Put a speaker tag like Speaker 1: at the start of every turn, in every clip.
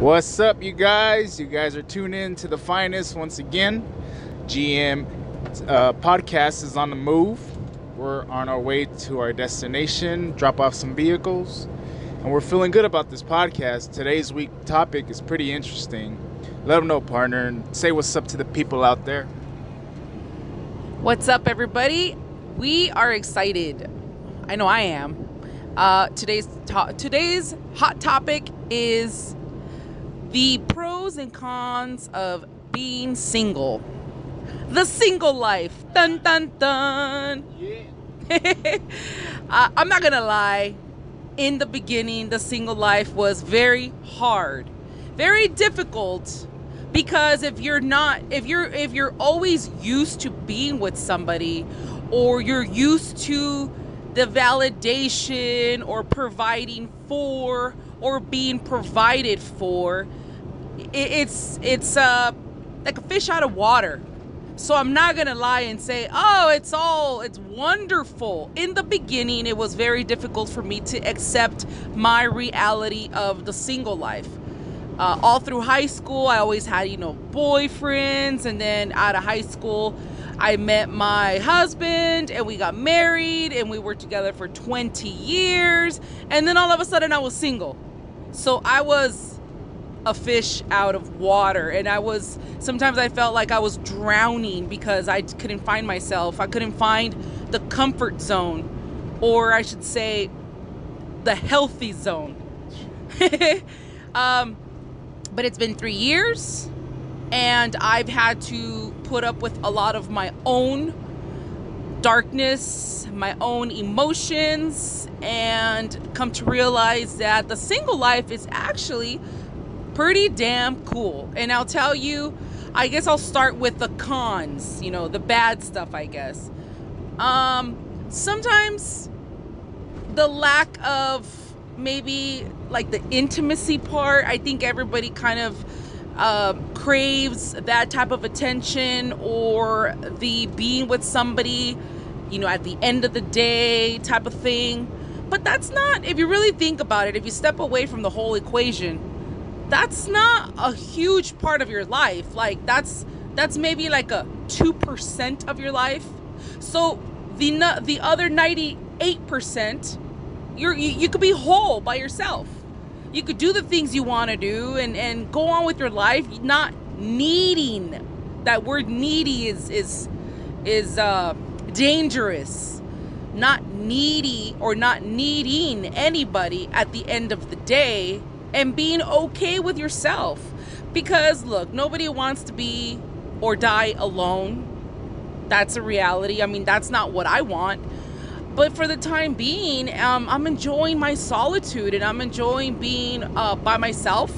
Speaker 1: What's up, you guys? You guys are tuned in to the finest once again. GM podcast is on the move. We're on our way to our destination, drop off some vehicles, and we're feeling good about this podcast. Today's week topic is pretty interesting. Let them know, partner, and say what's up to the people out there.
Speaker 2: What's up, everybody? We are excited. I know I am. Today's hot topic is the pros and cons of being single. The single life. Dun, dun, dun. Yeah. I'm not going to lie. In the beginning, the single life was very hard. Very difficult. Because if you're always used to being with somebody, or you're used to the validation or providing for or being provided for, it's like a fish out of water. So I'm not gonna lie and say, oh, it's wonderful. In the beginning, it was very difficult for me to accept my reality of the single life. All through high school, I always had, boyfriends. And then out of high school, I met my husband and we got married and we were together for 20 years. And then all of a sudden I was single. So I was a fish out of water. And sometimes I felt like I was drowning because I couldn't find myself. I couldn't find the comfort zone, or I should say the healthy zone. But it's been 3 years, and I've had to put up with a lot of my own darkness, my own emotions, and come to realize that the single life is actually pretty damn cool. And I'll tell you, I guess I'll start with the cons, the bad stuff, I guess. Sometimes the lack of maybe like the intimacy part, I think everybody kind of craves that type of attention, or the being with somebody, at the end of the day type of thing. But that's not, if you really think about it, if you step away from the whole equation, that's not a huge part of your life. Like that's maybe like a 2% of your life. So the other 98%, you could be whole by yourself. You could do the things you want to do and go on with your life, not needing. That word needy is dangerous. Not needy or not needing anybody at the end of the day, and being okay with yourself. Because look, nobody wants to be or die alone. That's a reality. I mean, that's not what I want. But for the time being, I'm enjoying my solitude, and I'm enjoying being by myself,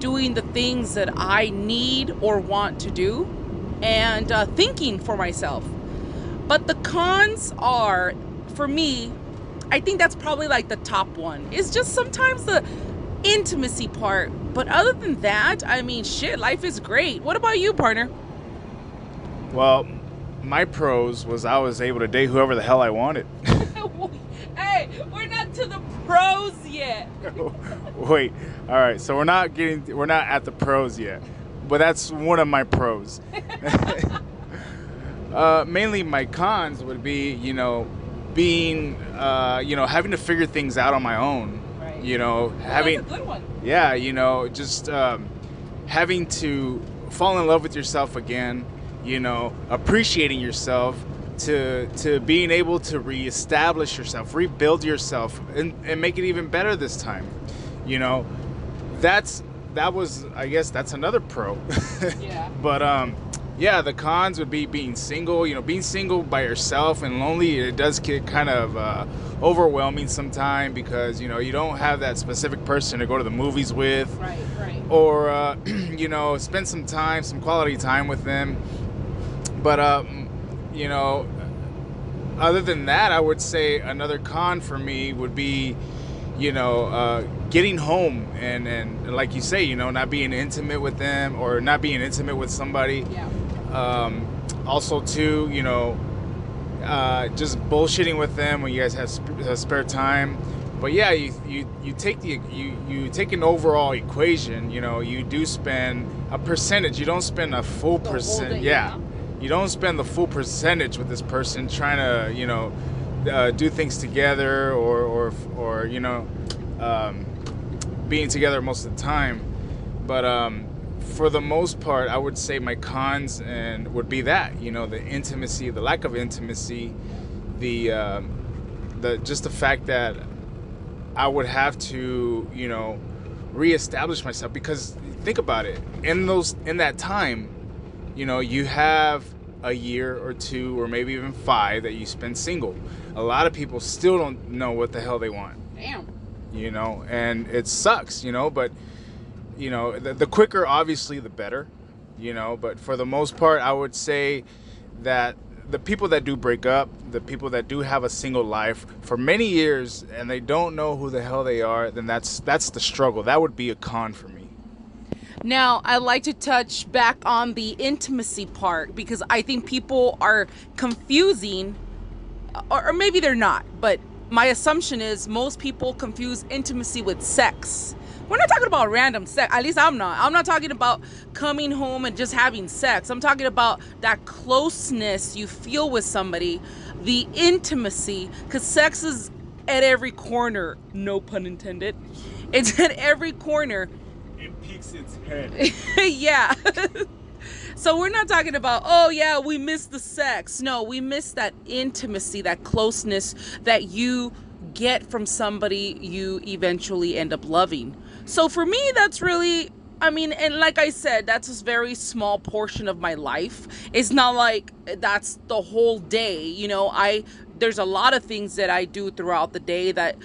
Speaker 2: doing the things that I need or want to do, and thinking for myself. But the cons are, for me, I think that's probably like the top one. It's just sometimes the intimacy part. But other than that, I mean, shit, life is great. What about you, partner?
Speaker 1: Well, my pros was I was able to date whoever the hell I wanted.
Speaker 2: Hey, we're not to the pros yet.
Speaker 1: Wait, all right. So we're not at the pros yet, but that's one of my pros. Mainly my cons would be, being, having to figure things out on my own.
Speaker 2: Right.
Speaker 1: Having
Speaker 2: that's a good one.
Speaker 1: Yeah, just having to fall in love with yourself again. Appreciating yourself, to being able to reestablish yourself, rebuild yourself, and make it even better this time. I guess that's another pro.
Speaker 2: Yeah.
Speaker 1: But yeah, the cons would be being single. Being single by yourself and lonely, it does get kind of overwhelming sometimes, because you don't have that specific person to go to the movies with,
Speaker 2: right,
Speaker 1: or spend some quality time with them. But other than that, I would say another con for me would be, getting home and like you say, not being intimate with them, or not being intimate with somebody.
Speaker 2: Yeah.
Speaker 1: Also, too, just bullshitting with them when you guys have spare time, But yeah, you take you take an overall equation. You know, you do spend a percentage. You don't spend a full
Speaker 2: The whole
Speaker 1: percent.
Speaker 2: day,
Speaker 1: Yeah,
Speaker 2: yeah.
Speaker 1: you don't spend the full percentage with this person trying to do things together or being together most of the time. But for the most part, I would say my cons and would be that the intimacy, the lack of intimacy, the just the fact that I would have to reestablish myself, because think about it, in that time, you have a year or two or maybe even 5 that you spend single. A lot of people still don't know what the hell they want.
Speaker 2: Damn.
Speaker 1: And it sucks, but the quicker, obviously, the better, but for the most part, I would say that the people that do break up, the people that do have a single life for many years and they don't know who the hell they are, then that's the struggle. That would be a con for me.
Speaker 2: Now, I'd like to touch back on the intimacy part, because I think people are confusing, or maybe they're not, but my assumption is most people confuse intimacy with sex. We're not talking about random sex. At least I'm not. I'm not talking about coming home and just having sex. I'm talking about that closeness you feel with somebody, the intimacy, because sex is at every corner. No pun intended. It's at every corner.
Speaker 1: It peeks its head.
Speaker 2: Yeah. So we're not talking about, oh yeah, we miss the sex. No, we miss that intimacy, that closeness that you get from somebody you eventually end up loving. So for me, that's really, and like I said, that's a very small portion of my life. It's not like that's the whole day. There's a lot of things that I do throughout the day that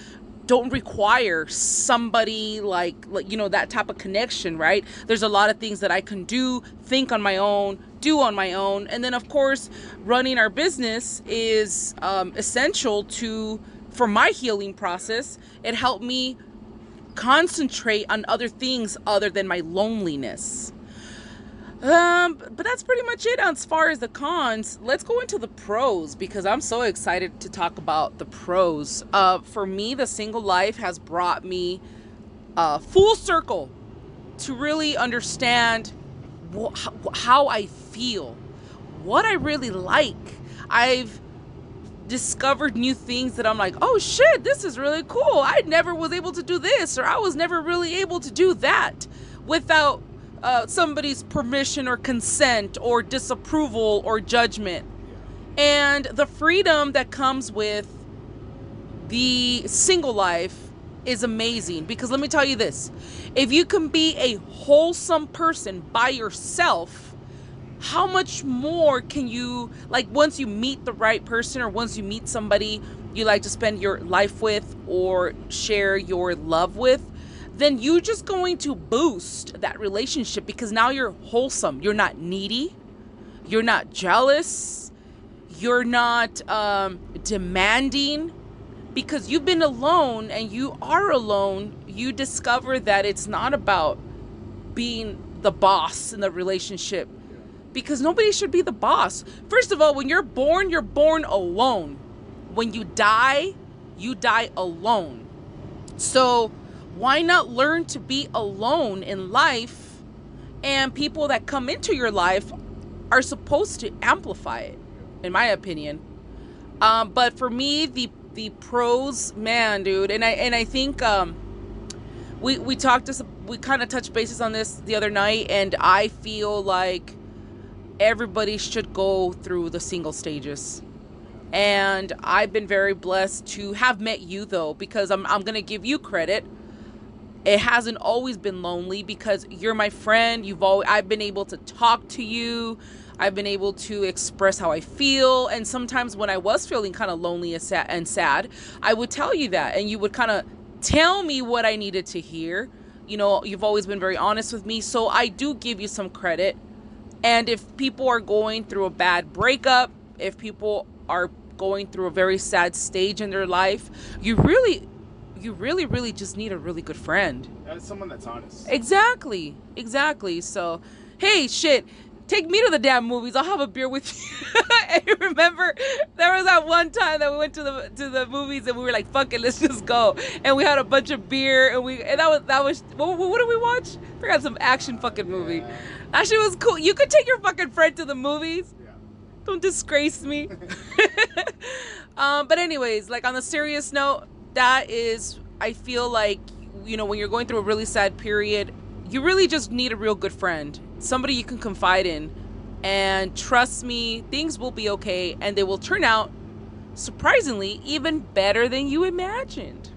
Speaker 2: don't require somebody like that type of connection, right? There's a lot of things that I can do, think on my own, do on my own. And then of course, running our business is essential for my healing process. It helped me concentrate on other things other than my loneliness. But that's pretty much it as far as the cons. Let's go into the pros, because I'm so excited to talk about the pros. For me, the single life has brought me full circle to really understand how I feel, what I really like. I've discovered new things that I'm like, oh shit, this is really cool. I never was able to do this, or I was never really able to do that without somebody's permission or consent or disapproval or judgment. And the freedom that comes with the single life is amazing, because let me tell you this, if you can be a wholesome person by yourself, how much more can you, like, once you meet the right person, or once you meet somebody you like to spend your life with or share your love with, then you're just going to boost that relationship, because now you're wholesome. You're not needy. You're not jealous. You're not demanding, because you've been alone and you are alone. You discover that it's not about being the boss in the relationship, because nobody should be the boss. First of all, when you're born alone. When you die alone. So why not learn to be alone in life? And people that come into your life are supposed to amplify it, in my opinion. But for me, the pros, man, dude, and I think we kind of touched bases on this the other night, and I feel like everybody should go through the single stages. And I've been very blessed to have met you, though, because I'm going to give you credit. It hasn't always been lonely, because you're my friend. I've been able to talk to you. I've been able to express how I feel. And sometimes when I was feeling kind of lonely and sad, I would tell you that, and you would kind of tell me what I needed to hear. You've always been very honest with me. So I do give you some credit. And if people are going through a bad breakup, if people are going through a very sad stage in their life, you really just need a really good friend.
Speaker 1: That's someone that's honest.
Speaker 2: Exactly. So, hey, shit, take me to the damn movies. I'll have a beer with you. And you remember there was that one time that we went to the movies and we were like, fuck it, let's just go. And we had a bunch of beer and that was what did we watch? I forgot, some action fucking movie. That shit was cool. You could take your fucking friend to the movies. Yeah. Don't disgrace me. But anyways, like on the serious note, that is, I feel like, you know, when you're going through a really sad period, you really just need a real good friend. Somebody you can confide in. And trust me, things will be okay. And they will turn out, surprisingly, even better than you imagined.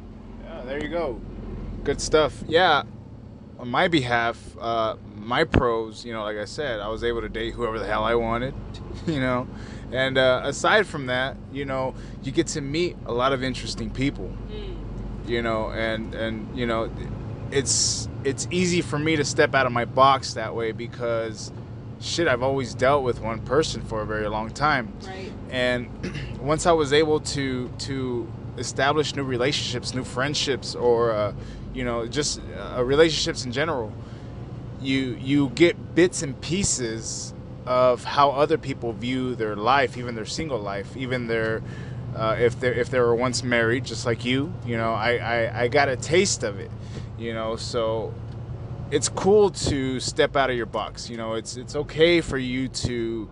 Speaker 1: Yeah, there you go. Good stuff. Yeah, on my behalf, my pros, you know, like I said, I was able to date whoever the hell I wanted, you know. And aside from that, you know, you get to meet a lot of interesting people, you know, and you know, it's easy for me to step out of my box that way because, shit, I've always dealt with one person for a very long time.
Speaker 2: Right.
Speaker 1: And once I was able to establish new relationships, new friendships, or, you know, just relationships in general, you get bits and pieces of how other people view their life, even their single life, even their if they were once married, just like you know, I got a taste of it, you know. So it's cool to step out of your box, you know. It's okay for you to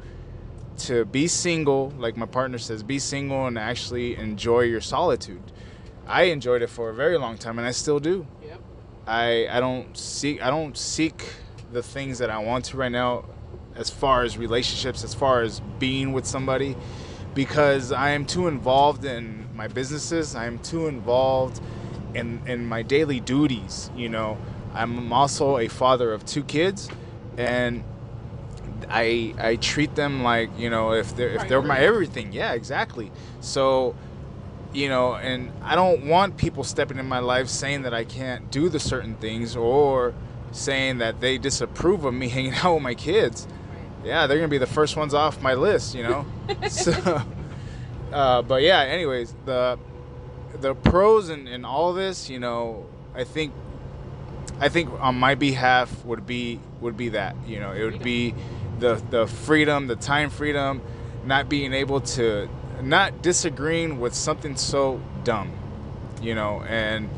Speaker 1: be single, like my partner says, be single and actually enjoy your solitude. I enjoyed it for a very long time, and I still do.
Speaker 2: Yep.
Speaker 1: I don't seek the things that I want to right now, as far as relationships, as far as being with somebody, because I am too involved in my businesses. I am too involved in my daily duties. You know, I'm also a father of 2 kids, and I treat them like, you know, if they're my everything. Yeah, exactly. So, you know, and I don't want people stepping in my life saying that I can't do the certain things, or saying that they disapprove of me hanging out with my kids. Yeah, they're gonna be the first ones off my list, you know. So, but yeah. Anyways, the pros in all of this, you know, I think on my behalf would be that, you know, it would be the freedom, the time freedom, not being able to, not disagreeing with something so dumb, you know, and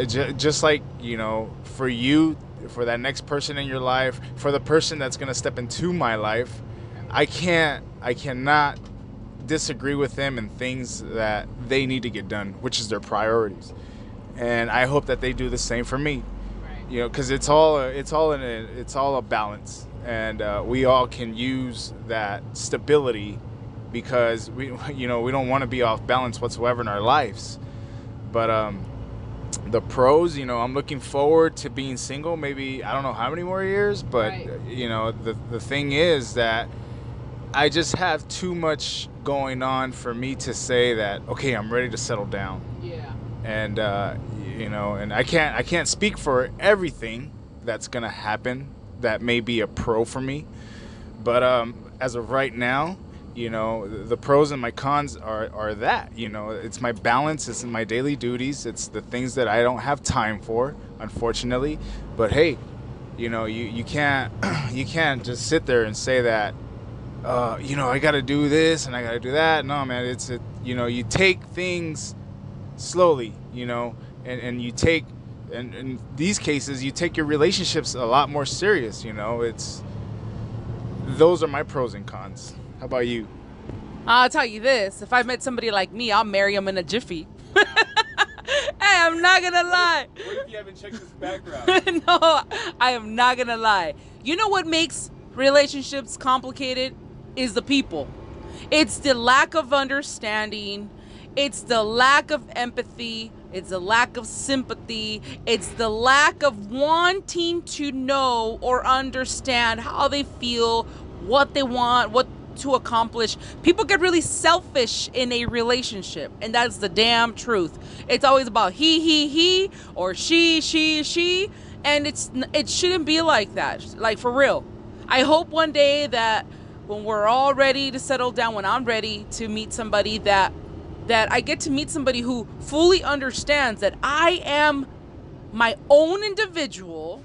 Speaker 1: just like, you know, for you, for that next person in your life, for the person that's going to step into my life, I cannot disagree with them in things that they need to get done, which is their priorities. And I hope that they do the same for me. Right. You know, because it's all a balance, and we all can use that stability, because we don't want to be off balance whatsoever in our lives. But the pros, you know, I'm looking forward to being single, maybe, I don't know how many more years, but right. You know, the thing is that I just have too much going on for me to say that, okay, I'm ready to settle down.
Speaker 2: Yeah.
Speaker 1: And you know, and I can't speak for everything that's gonna happen that may be a pro for me, but as of right now, you know, the pros and my cons are that, you know, it's my balance, it's my daily duties, it's the things that I don't have time for, unfortunately. But hey, you know, you can't just sit there and say that, you know, I got to do this and I got to do that. No, man, you know, you take things slowly, you know, and you take, and in these cases, you take your relationships a lot more serious, you know. Those are my pros and cons. How about you?
Speaker 2: I'll tell you this. If I met somebody like me, I'll marry him in a jiffy. Hey, I'm not going to lie.
Speaker 1: What if you haven't checked his background?
Speaker 2: No, I am not going to lie. You know what makes relationships complicated? Is the people. It's the lack of understanding. It's the lack of empathy. It's the lack of sympathy. It's the lack of wanting to know or understand how they feel, what they want, what to accomplish. People get really selfish in a relationship, and that's the damn truth. It's always about he, or she, and it shouldn't be like that. Like, for real. I hope one day that when we're all ready to settle down, when I'm ready to meet somebody, that I get to meet somebody who fully understands that I am my own individual.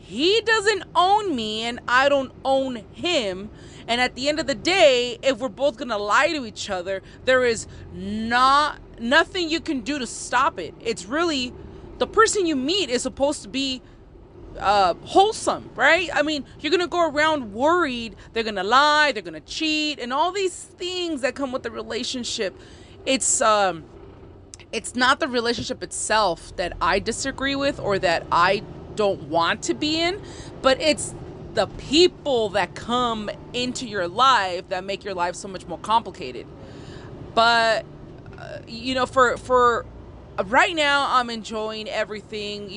Speaker 2: he doesn't own me and I don't own him. And at the end of the day, if we're both going to lie to each other, there is nothing you can do to stop it. It's really the person you meet is supposed to be wholesome, right? I mean, you're going to go around worried they're going to lie, they're going to cheat, and all these things that come with the relationship. It's not the relationship itself that I disagree with or that I don't want to be in, but it's the people that come into your life that make your life so much more complicated. But for right now, I'm enjoying everything.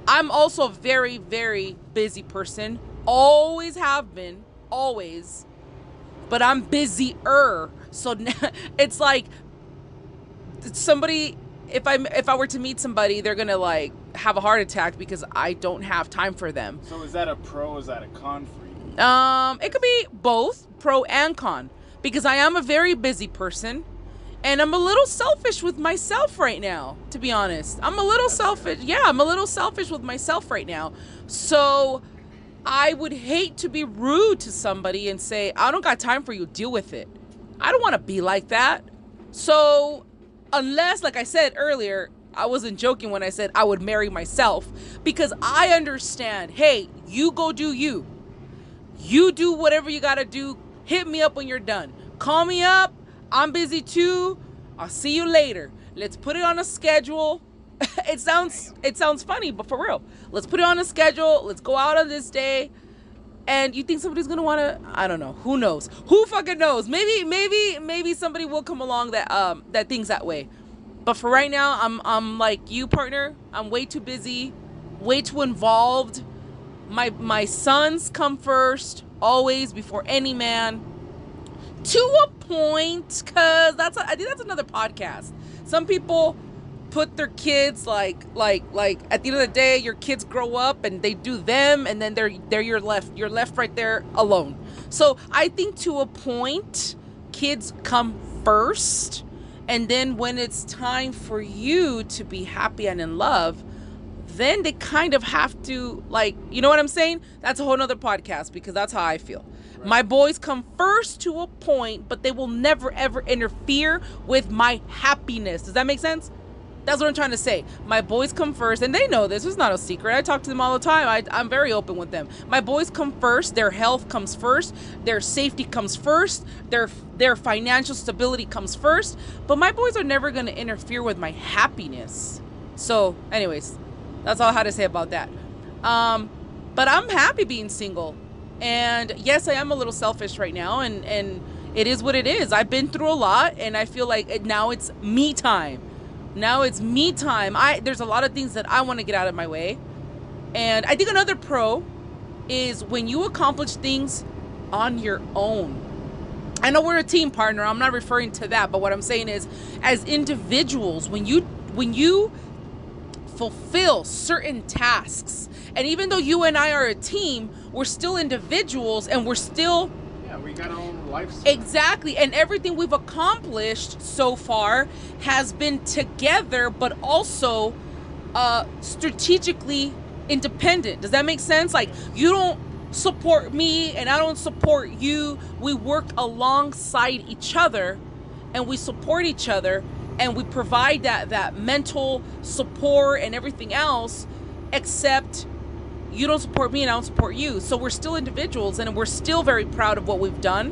Speaker 2: I'm also a very, very busy person. Always have been, always. But I'm busier. So it's like somebody, if I were to meet somebody, they're gonna like have a heart attack because I don't have time for them.
Speaker 1: So is that a pro? Is that a con for you?
Speaker 2: It could be both, pro and con, because I am a very busy person. And I'm a little selfish with myself right now, to be honest. I'm a little selfish. Yeah, I'm a little selfish with myself right now. So I would hate to be rude to somebody and say, I don't got time for you, deal with it. I don't want to be like that. So unless, like I said earlier, I wasn't joking when I said I would marry myself, because I understand, hey, you go do you. You do whatever you got to do. Hit me up when you're done. Call me up. I'm busy too. I'll see you later. Let's put it on a schedule. It sounds funny, but for real. Let's put it on a schedule. Let's go out on this day. And you think somebody's gonna wanna? I don't know. Who knows? Who fucking knows? Maybe somebody will come along that thinks that way. But for right now, I'm like you, partner. I'm way too busy, way too involved. My sons come first, always, before any man. To a point, because I think that's another podcast. Some people put their kids like at the end of the day, your kids grow up and they do them, and then you're left right there alone. So I think to a point, kids come first, and then when it's time for you to be happy and in love, then they kind of have to, like, you know what I'm saying? That's a whole nother podcast, because that's how I feel. My boys come first to a point, but they will never, ever interfere with my happiness. Does that make sense? That's what I'm trying to say. My boys come first, and they know this. It's not a secret. I talk to them all the time. I'm very open with them. My boys come first. Their health comes first. Their safety comes first. Their financial stability comes first. But my boys are never going to interfere with my happiness. So, anyways, that's all I had to say about that. But I'm happy being single. And yes, I am a little selfish right now, and it is what it is. I've been through a lot, and I feel like now it's me time. Now it's me time. There's a lot of things that I want to get out of my way. And I think another pro is when you accomplish things on your own. I know we're a team, partner. I'm not referring to that, but what I'm saying is, as individuals, when you fulfill certain tasks, and even though you and I are a team, we're still individuals, and we're still...
Speaker 1: Yeah, we got our own lives.
Speaker 2: Exactly. And everything we've accomplished so far has been together, but also strategically independent. Does that make sense? Like, you don't support me, and I don't support you. We work alongside each other, and we support each other, and we provide that mental support and everything else, except... you don't support me and I don't support you. So we're still individuals, and we're still very proud of what we've done.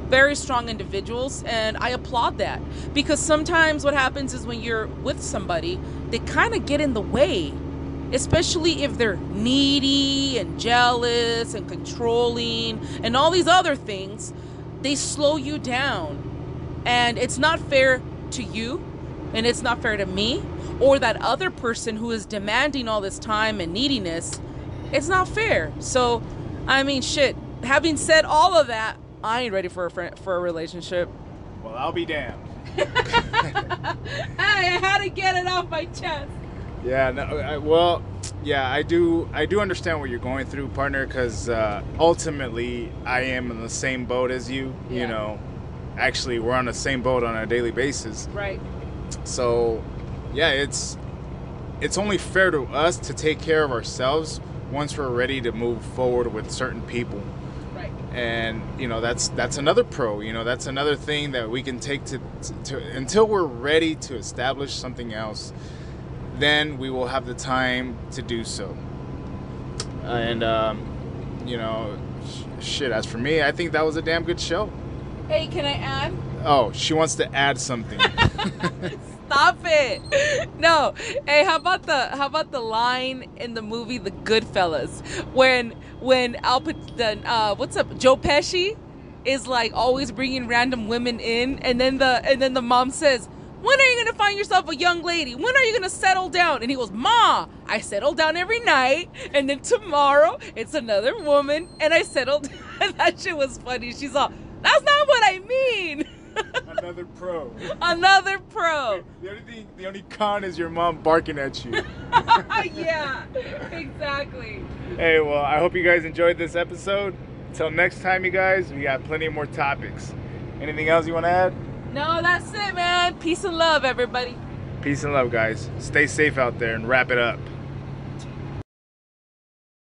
Speaker 2: Very strong individuals, and I applaud that. Because sometimes what happens is when you're with somebody, they kind of get in the way. Especially if they're needy and jealous and controlling and all these other things. They slow you down. And it's not fair to you, and it's not fair to me, or that other person who is demanding all this time and neediness. It's not fair. So, I mean, shit. Having said all of that, I ain't ready for a relationship.
Speaker 1: Well, I'll be damned.
Speaker 2: I had to get it off my chest.
Speaker 1: Yeah. No. I do understand what you're going through, partner. Because ultimately, I am in the same boat as you.
Speaker 2: Yeah.
Speaker 1: You know, actually, we're on the same boat on a daily basis.
Speaker 2: Right.
Speaker 1: So, yeah, it's only fair to us to take care of ourselves once we're ready to move forward with certain people.
Speaker 2: Right.
Speaker 1: And that's another pro. That's another thing that we can take to until we're ready to establish something else. Then we will have the time to do so. And shit. As for me, I think that was a damn good show.
Speaker 2: Hey, can I add?
Speaker 1: Oh, she wants to add something.
Speaker 2: Stop it! No. Hey, how about the line in the movie The Goodfellas when Joe Pesci is like always bringing random women in, and then the mom says, "When are you gonna find yourself a young lady? When are you gonna settle down?" And he goes, "Ma, I settle down every night, and then tomorrow it's another woman, and I settled." And that shit was funny. She's all, "That's not what I mean."
Speaker 1: Another pro.
Speaker 2: Another pro.
Speaker 1: The only con is your mom barking at you.
Speaker 2: Yeah, exactly.
Speaker 1: Hey, well, I hope you guys enjoyed this episode. Until next time, you guys, we got plenty more topics. Anything else you want to add?
Speaker 2: No, that's it, man. Peace and love, everybody.
Speaker 1: Peace and love, guys. Stay safe out there and wrap it up.